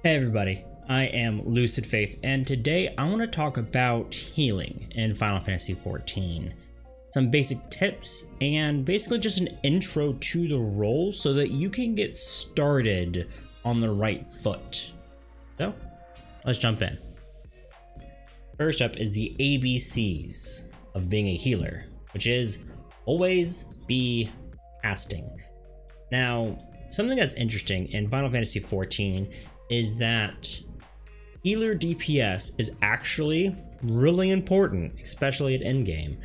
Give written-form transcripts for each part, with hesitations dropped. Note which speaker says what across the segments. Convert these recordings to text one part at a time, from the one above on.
Speaker 1: Hey everybody, I am Lucid Faith, and today I want to talk about healing in Final Fantasy XIV. Some basic tips, and basically just an intro to the role so that you can get started on the right foot. So, let's jump in. First up is the ABCs of being a healer, which is always be casting. Now, something that's interesting in Final Fantasy XIV is that healer DPS is actually really important, especially at endgame.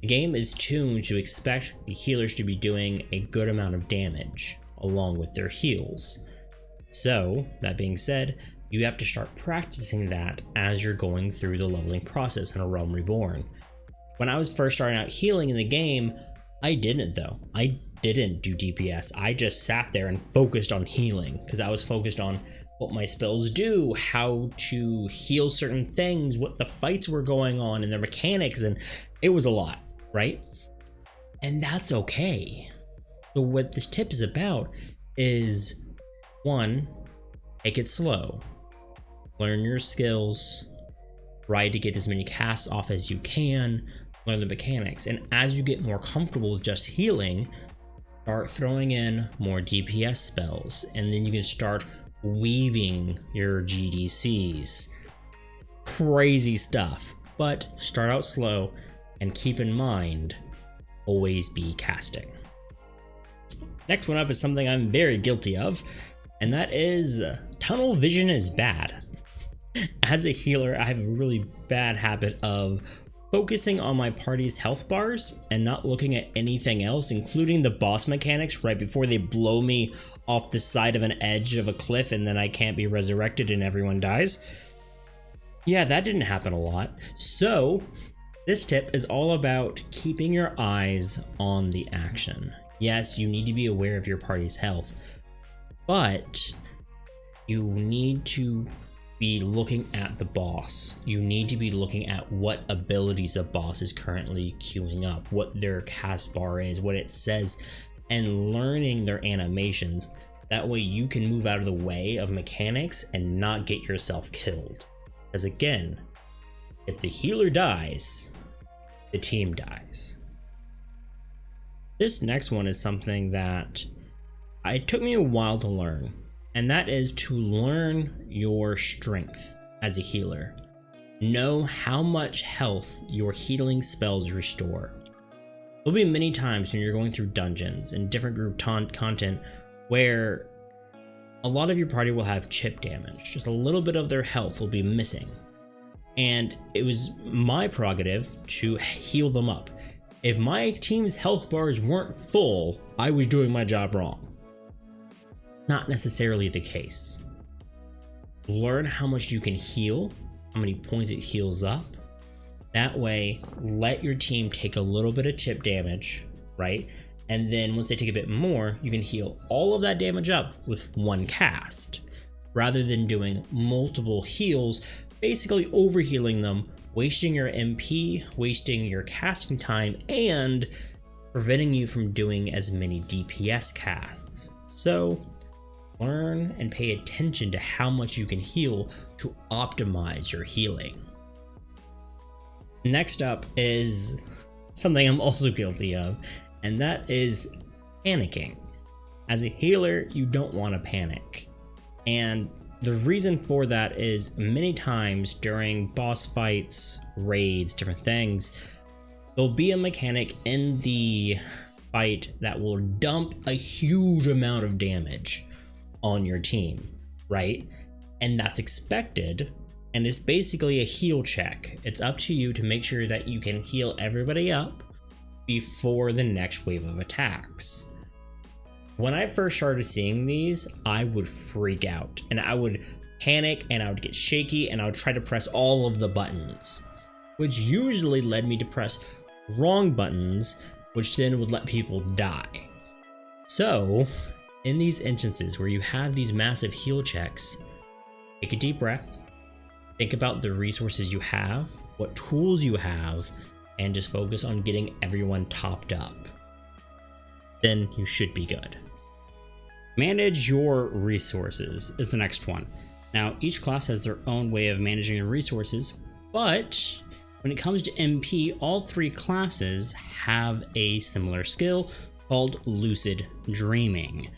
Speaker 1: The game is tuned to expect the healers to be doing a good amount of damage along with their heals. So, that being said, you have to start practicing that as you're going through the leveling process in A Realm Reborn. When I was first starting out healing in the game, I didn't though. I didn't do DPS. I just sat there and focused on healing because I was focused on what my spells do, how to heal certain things, what the fights were going on and their mechanics, and it was a lot, right? And that's okay. So what this tip is about is, one, take it slow. Learn your skills, try to get as many casts off as you can, learn the mechanics, and as you get more comfortable with just healing, start throwing in more DPS spells, and then you can start weaving your GDCs. Crazy stuff, but start out slow and keep in mind, always be casting. Next one up is something I'm very guilty of, and that is tunnel vision is bad. As a healer, I have a really bad habit of focusing on my party's health bars and not looking at anything else, including the boss mechanics right before they blow me off the side of an edge of a cliff and then I can't be resurrected and everyone dies. Yeah, that didn't happen a lot. So this tip is all about keeping your eyes on the action. Yes, you need to be aware of your party's health, but you need to be looking at the boss. You need to be looking at what abilities the boss is currently queuing up, what their cast bar is, what it says, and learning their animations. That way you can move out of the way of mechanics and not get yourself killed. Because again, if the healer dies, the team dies. This next one is something that it took me a while to learn, and that is to learn your strength as a healer. Know how much health your healing spells restore. There'll be many times when you're going through dungeons and different group content where a lot of your party will have chip damage. Just a little bit of their health will be missing. And it was my prerogative to heal them up. If my team's health bars weren't full, I was doing my job wrong. Not necessarily the case. Learn how much you can heal, how many points it heals up. That way, let your team take a little bit of chip damage, right? And then once they take a bit more, you can heal all of that damage up with one cast, rather than doing multiple heals, basically overhealing them, wasting your MP, wasting your casting time, and preventing you from doing as many DPS casts. So, learn and pay attention to how much you can heal to optimize your healing. Next up is something I'm also guilty of, and that is panicking. As a healer, you don't want to panic. And the reason for that is many times during boss fights, raids, different things, there'll be a mechanic in the fight that will dump a huge amount of damage on your team, right? And that's expected, and it's basically a heal check. It's up to you to make sure that you can heal everybody up before the next wave of attacks. When I first started seeing these, I would freak out and I would panic and I would get shaky and I would try to press all of the buttons, which usually led me to press wrong buttons, which then would let people die. So in these instances where you have these massive heal checks, take a deep breath, think about the resources you have, what tools you have, and just focus on getting everyone topped up. Then you should be good. Manage your resources is the next one. Now, each class has their own way of managing their resources, but when it comes to MP, all 3 classes have a similar skill called lucid dreaming.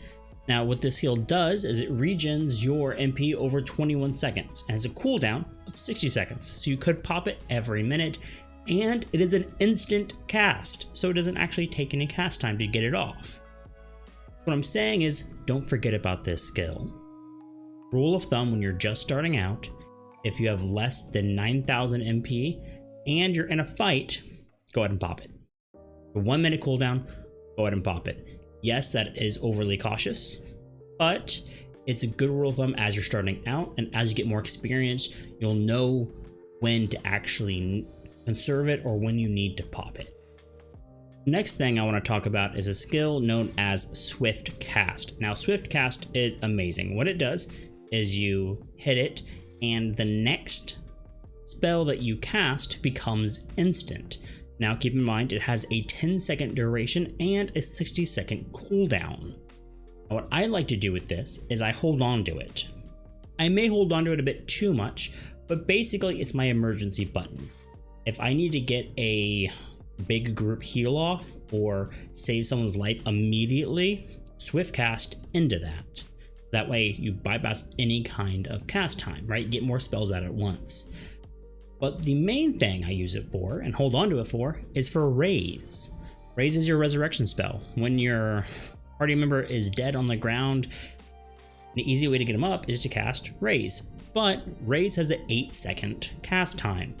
Speaker 1: Now, what this skill does is it regens your MP over 21 seconds and has a cooldown of 60 seconds, so you could pop it every minute, and it is an instant cast, so it doesn't actually take any cast time to get it off. What I'm saying is, don't forget about this skill. Rule of thumb when you're just starting out, if you have less than 9,000 MP and you're in a fight, go ahead and pop it. For 1 minute cooldown, go ahead and pop it. Yes, that is overly cautious, but it's a good rule of thumb as you're starting out, and as you get more experience, you'll know when to actually conserve it or when you need to pop it. Next thing I want to talk about is a skill known as Swift Cast. Now, Swift Cast is amazing. What it does is you hit it, and the next spell that you cast becomes instant. Now, keep in mind, it has a 10-second duration and a 60-second cooldown. Now, what I like to do with this is I hold on to it. I may hold on to it a bit too much, but basically it's my emergency button. If I need to get a big group heal off or save someone's life immediately, Swift Cast into that. That way you bypass any kind of cast time, right? Get more spells out at once. But the main thing I use it for, and hold on to it for, is for Raise. Raise is your resurrection spell. When your party member is dead on the ground, the easy way to get them up is to cast Raise. But Raise has an 8-second cast time.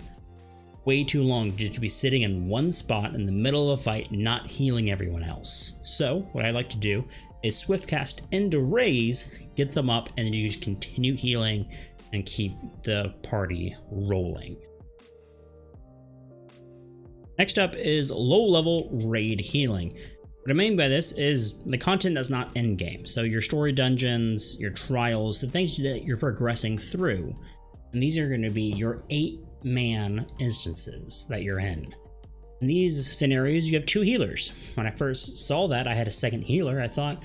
Speaker 1: Way too long just to be sitting in one spot in the middle of a fight, not healing everyone else. So what I like to do is Swift Cast into Raise, get them up, and then you just continue healing and keep the party rolling. Next up is low-level raid healing. What I mean by this is the content that's not in-game. So your story dungeons, your trials, the things that you're progressing through. And these are going to be your 8-man instances that you're in. In these scenarios, you have 2 healers. When I first saw that I had a second healer, I thought,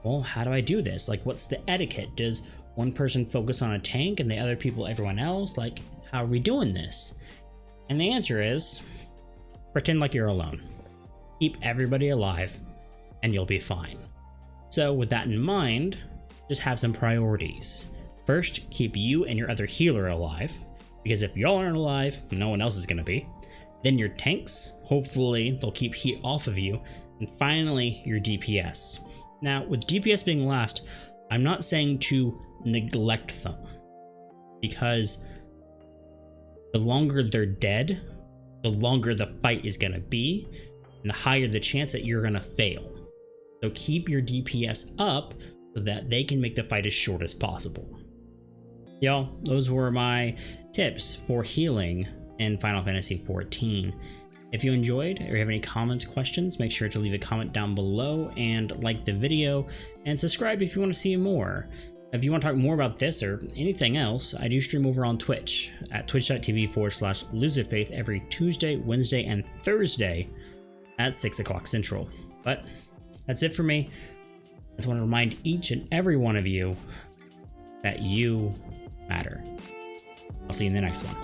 Speaker 1: well, how do I do this? Like, what's the etiquette? Does one person focus on a tank and the other people everyone else? Like, how are we doing this? And the answer is, pretend like you're alone. Keep everybody alive and you'll be fine. So with that in mind, just have some priorities. First, keep you and your other healer alive, because if y'all aren't alive, no one else is going to be. Then your tanks, hopefully they'll keep heat off of you. And finally, your DPS. Now, with DPS being last, I'm not saying to neglect them, because the longer they're dead, the longer the fight is going to be, and the higher the chance that you're going to fail. So keep your DPS up so that they can make the fight as short as possible. Y'all, those were my tips for healing in Final Fantasy XIV. If you enjoyed or have any comments, questions, make sure to leave a comment down below and like the video and subscribe if you want to see more. If you want to talk more about this or anything else, I do stream over on Twitch at twitch.tv/lucidfaith every Tuesday, Wednesday, and Thursday at 6 o'clock Central. But that's it for me. I just want to remind each and every one of you that you matter. I'll see you in the next one.